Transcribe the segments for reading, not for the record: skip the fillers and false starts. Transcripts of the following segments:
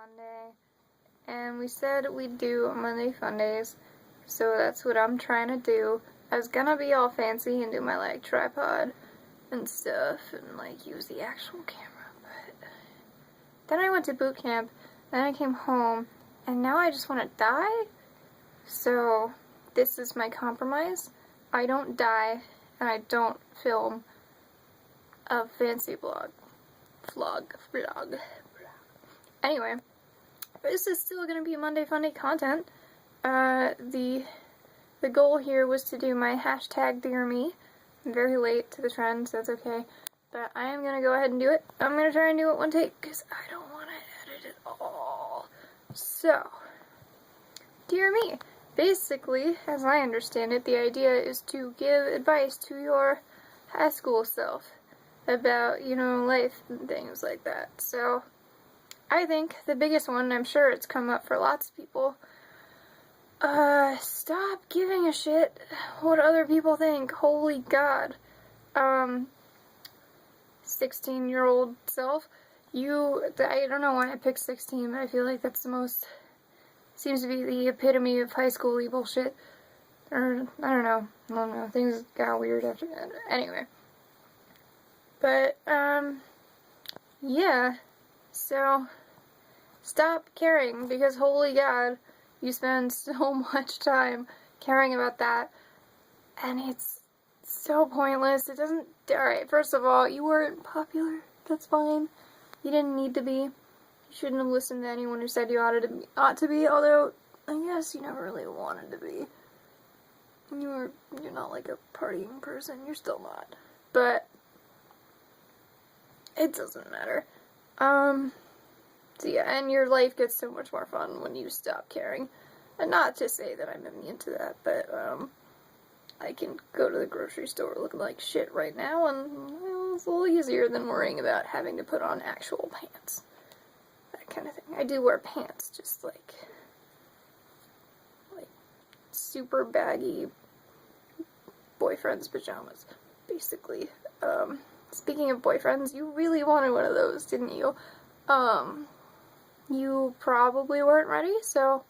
Monday, and we said we'd do Monday Fun Days, so that's what I'm trying to do. I was gonna be all fancy and do my, like, tripod and stuff, and, like, use the actual camera, but then I went to boot camp, then I came home, and now I just want to die, so this is my compromise. I don't die, and I don't film a fancy vlog. Anyway, this is still going to be Monday Fun Day content. The goal here was to do my hashtag Dear Me. I'm very late to the trend, so that's okay. But I am going to go ahead and do it. I'm going to try and do it one take, because I don't want to edit it all. So, Dear Me. Basically, as I understand it, the idea is to give advice to your high school self about, you know, life and things like that. So, I think the biggest one, I'm sure it's come up for lots of people, stop giving a shit what other people think. Holy God. 16-year-old self, I don't know why I picked 16, but I feel like that's the most, seems to be the epitome of high school-y bullshit. Or, I don't know, things got weird after that. Anyway. But, yeah, so, stop caring, because holy God, you spend so much time caring about that, and it's so pointless. It doesn't, alright, first of all, you weren't popular, that's fine, you didn't need to be, you shouldn't have listened to anyone who said you ought to be, although, I guess you never really wanted to be. You're not like a partying person, you're still not, but it doesn't matter. So yeah, and your life gets so much more fun when you stop caring. And not to say that I'm immune to that, but, I can go to the grocery store looking like shit right now, and well, it's a little easier than worrying about having to put on actual pants. That kind of thing. I do wear pants, just like super baggy boyfriend's pajamas, basically. Speaking of boyfriends, you really wanted one of those, didn't you? You probably weren't ready, so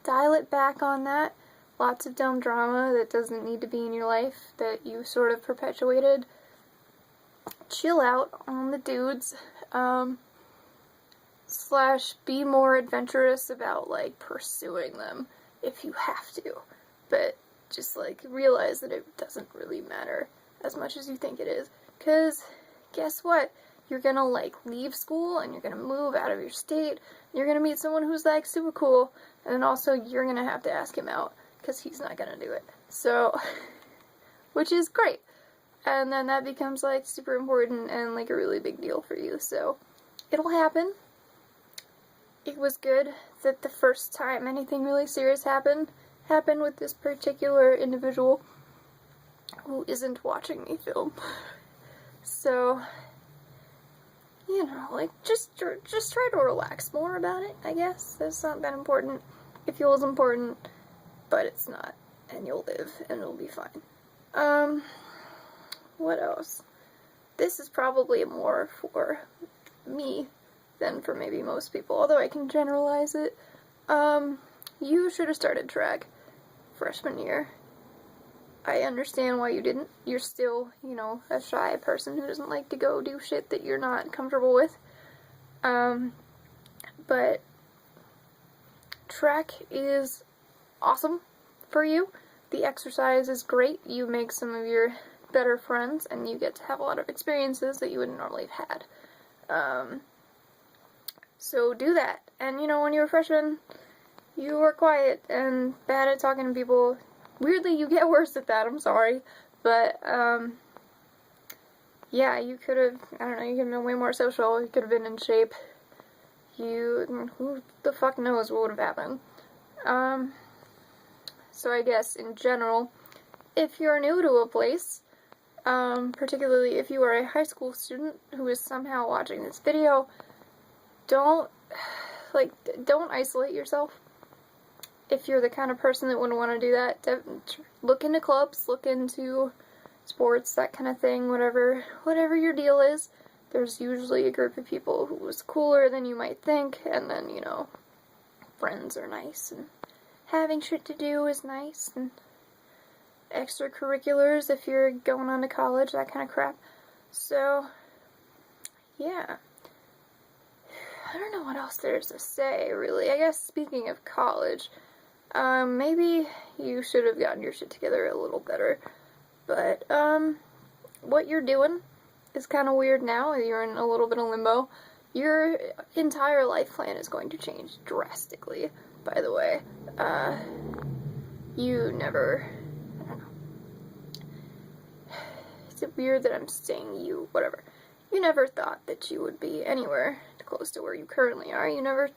dial it back on that. Lots of dumb drama that doesn't need to be in your life that you sort of perpetuated. Chill out on the dudes. Slash be more adventurous about, like, pursuing them if you have to. But just, like, realize that it doesn't really matter as much as you think it is. 'Cause guess what? You're gonna, like, leave school, and you're gonna move out of your state, you're gonna meet someone who's, like, super cool, and then also you're gonna have to ask him out, because he's not gonna do it. So, which is great. And then that becomes, like, super important and, like, a really big deal for you, so it'll happen. It was good that the first time anything really serious happened with this particular individual who isn't watching me film. So, you know, like, just try to relax more about it, I guess. That's not that important. It feels important, but it's not. And you'll live, and it'll be fine. What else? This is probably more for me than for maybe most people, although I can generalize it. You should have started track freshman year. I understand why you didn't. You're still, you know, a shy person who doesn't like to go do shit that you're not comfortable with. But track is awesome for you. The exercise is great. You make some of your better friends, and you get to have a lot of experiences that you wouldn't normally have had. So do that. And, you know, when you're a freshman, you were quiet and bad at talking to people. Weirdly, you get worse at that, I'm sorry, but, yeah, you could have, I don't know, you could have been way more social, you could have been in shape, who the fuck knows what would have happened. So I guess, in general, if you're new to a place, particularly if you are a high school student who is somehow watching this video, don't isolate yourself. If you're the kind of person that wouldn't want to do that, look into clubs, look into sports, that kind of thing, whatever your deal is. there's usually a group of people who was cooler than you might think, and then, you know, friends are nice, and having shit to do is nice, and extracurriculars if you're going on to college, that kind of crap. So, yeah. I don't know what else there's to say, really. I guess speaking of college, maybe you should have gotten your shit together a little better. But, what you're doing is kind of weird now. You're in a little bit of limbo. Your entire life plan is going to change drastically, by the way. You never... I don't know. Is it weird that I'm saying you? Whatever. You never thought that you would be anywhere close to where you currently are. You never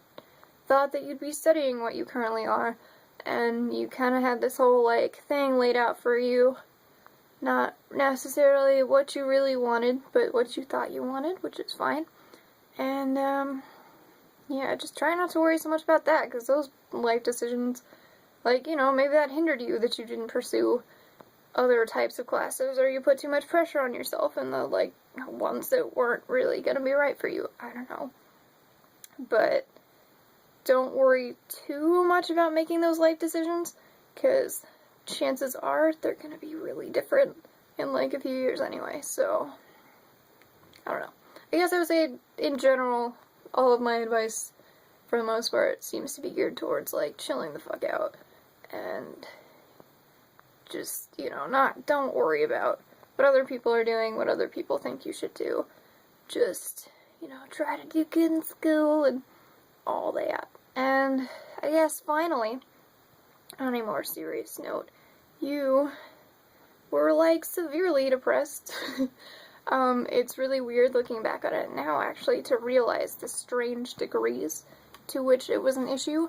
thought that you'd be studying what you currently are. And you kind of had this whole, like, thing laid out for you. Not necessarily what you really wanted, but what you thought you wanted, which is fine. And, yeah, just try not to worry so much about that, because those life decisions, like, you know, maybe that hindered you, that you didn't pursue other types of classes, or you put too much pressure on yourself in the, like, ones that weren't really gonna be right for you. I don't know. But don't worry too much about making those life decisions, because chances are they're gonna be really different in, like, a few years anyway, so I don't know. I guess I would say, in general, all of my advice, for the most part, seems to be geared towards, like, chilling the fuck out, and just, you know, don't worry about what other people are doing, what other people think you should do. Just, you know, try to do good in school and all that. And I guess finally, on a more serious note, you were, like, severely depressed. It's really weird looking back on it now, actually, to realize the strange degrees to which it was an issue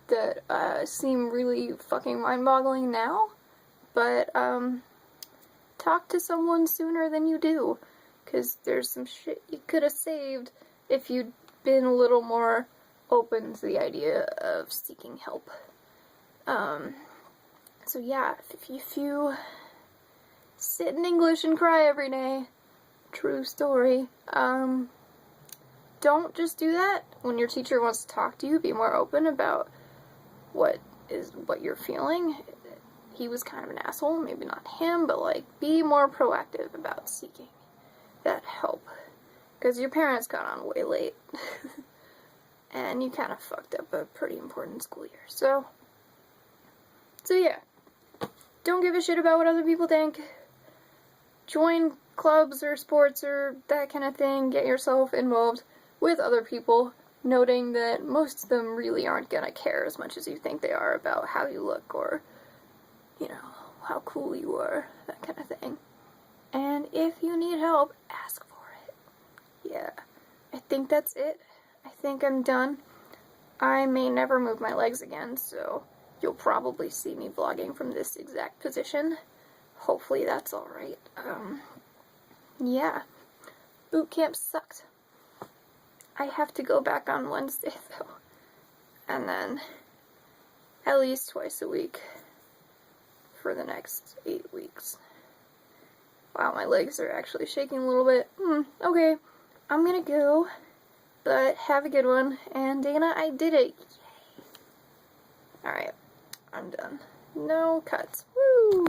that seem really fucking mind-boggling now. But, talk to someone sooner than you do, because there's some shit you could have saved if you'd been a little more open to the idea of seeking help. So yeah, if you sit in English and cry every day, true story, don't just do that. When your teacher wants to talk to you, be more open about what you're feeling. He was kind of an asshole, maybe not him, but, like, be more proactive about seeking that help. Because your parents got on way late. And you kind of fucked up a pretty important school year. So yeah. Don't give a shit about what other people think. Join clubs or sports or that kind of thing. Get yourself involved with other people, noting that most of them really aren't gonna care as much as you think they are about how you look or, you know, how cool you are, that kind of thing. And if you need help, ask for it. Yeah, I think that's it. I think I'm done. I may never move my legs again, so you'll probably see me vlogging from this exact position. Hopefully that's alright. Yeah. Boot camp sucked. I have to go back on Wednesday, though. And then at least twice a week for the next 8 weeks. Wow, my legs are actually shaking a little bit. Okay, I'm gonna go, but have a good one. And Dana, I did it. Yay. Alright, I'm done. No cuts. Woo!